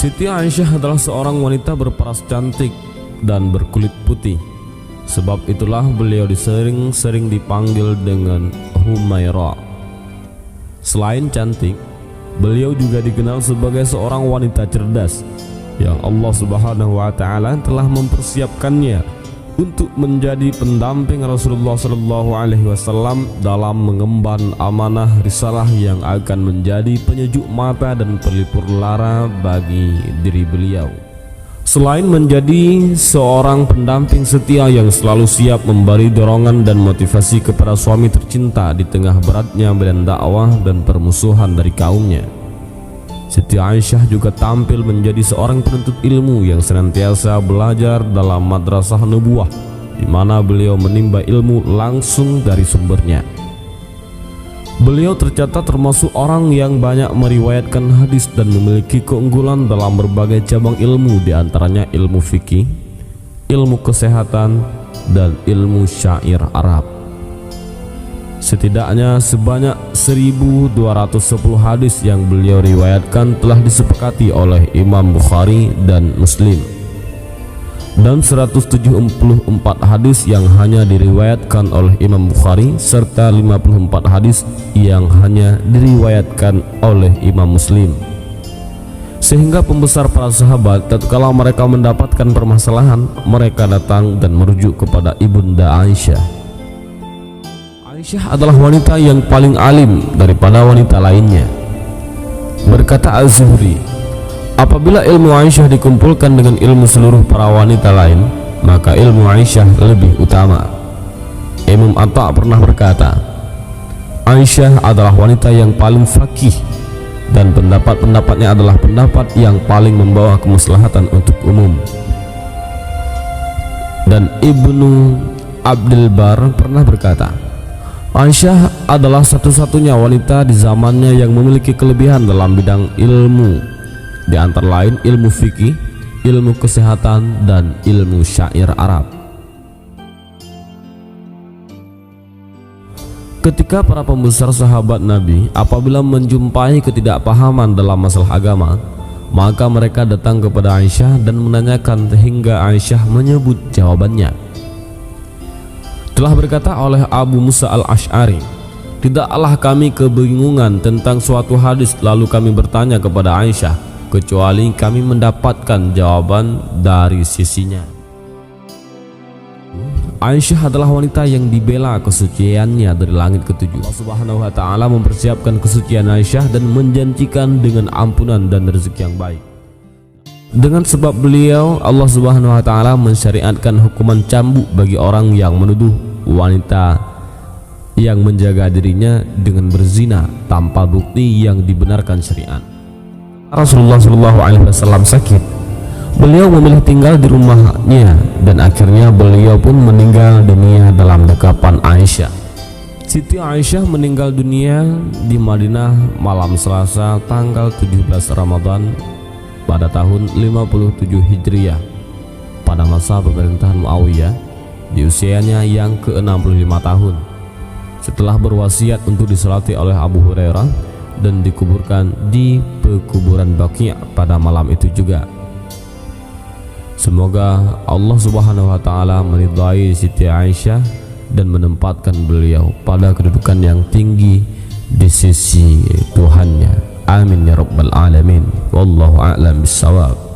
Siti Aisyah adalah seorang wanita berparas cantik dan berkulit putih. Sebab itulah beliau sering dipanggil dengan Humaira. Selain cantik, beliau juga dikenal sebagai seorang wanita cerdas yang Allah Subhanahu wa taala telah mempersiapkannya untuk menjadi pendamping Rasulullah SAW dalam mengemban amanah risalah yang akan menjadi penyejuk mata dan pelipur lara bagi diri beliau. Selain menjadi seorang pendamping setia yang selalu siap memberi dorongan dan motivasi kepada suami tercinta di tengah beratnya medan dakwah dan permusuhan dari kaumnya, Siti Aisyah juga tampil menjadi seorang penuntut ilmu yang senantiasa belajar dalam madrasah nubuwah, di mana beliau menimba ilmu langsung dari sumbernya. Beliau tercatat termasuk orang yang banyak meriwayatkan hadis dan memiliki keunggulan dalam berbagai cabang ilmu, diantaranya ilmu fikih, ilmu kesehatan, dan ilmu syair Arab. Setidaknya sebanyak 1210 hadis yang beliau riwayatkan telah disepakati oleh Imam Bukhari dan Muslim, dan 174 hadis yang hanya diriwayatkan oleh Imam Bukhari serta 54 hadis yang hanya diriwayatkan oleh Imam Muslim. Sehingga pembesar para sahabat tatkala mereka mendapatkan permasalahan, mereka datang dan merujuk kepada Ibunda Aisyah. Aisyah adalah wanita yang paling alim daripada wanita lainnya. Berkata Az-Zuhri, apabila ilmu Aisyah dikumpulkan dengan ilmu seluruh para wanita lain, maka ilmu Aisyah lebih utama. Imam Atta pernah berkata, Aisyah adalah wanita yang paling faqih dan pendapat-pendapatnya adalah pendapat yang paling membawa kemaslahatan untuk umum. Dan Ibnu Abdul Bar pernah berkata, Aisyah adalah satu-satunya wanita di zamannya yang memiliki kelebihan dalam bidang ilmu, di antara lain ilmu fikih, ilmu kesehatan, dan ilmu syair Arab. Ketika para pembesar sahabat Nabi apabila menjumpai ketidakpahaman dalam masalah agama, maka mereka datang kepada Aisyah dan menanyakan hingga Aisyah menyebut jawabannya. Telah berkata oleh Abu Musa al-Ash'ari, tidaklah kami kebingungan tentang suatu hadis lalu kami bertanya kepada Aisyah, kecuali kami mendapatkan jawaban dari sisinya. Aisyah adalah wanita yang dibela kesuciannya dari langit ketujuh. Allah Subhanahu wa taala mempersiapkan kesucian Aisyah dan menjanjikan dengan ampunan dan rezeki yang baik. Dengan sebab beliau, Allah Subhanahu wa taala mensyariatkan hukuman cambuk bagi orang yang menuduh wanita yang menjaga dirinya dengan berzina tanpa bukti yang dibenarkan syariat. Rasulullah SAW sakit. Beliau memilih tinggal di rumahnya dan akhirnya beliau pun meninggal dunia dalam dekapan Aisyah. Siti Aisyah meninggal dunia di Madinah malam Selasa tanggal 17 Ramadan pada tahun 57 Hijriah pada masa pemerintahan Muawiyah di usianya yang ke-65 tahun, setelah berwasiat untuk disalati oleh Abu Hurairah dan dikuburkan di pekuburan Baqi' pada malam itu juga. Semoga Allah Subhanahu wa taala meridai Siti Aisyah dan menempatkan beliau pada kedudukan yang tinggi di sisi Tuhannya. Amin ya rabbal alamin. Wallahu a'lam bissawab.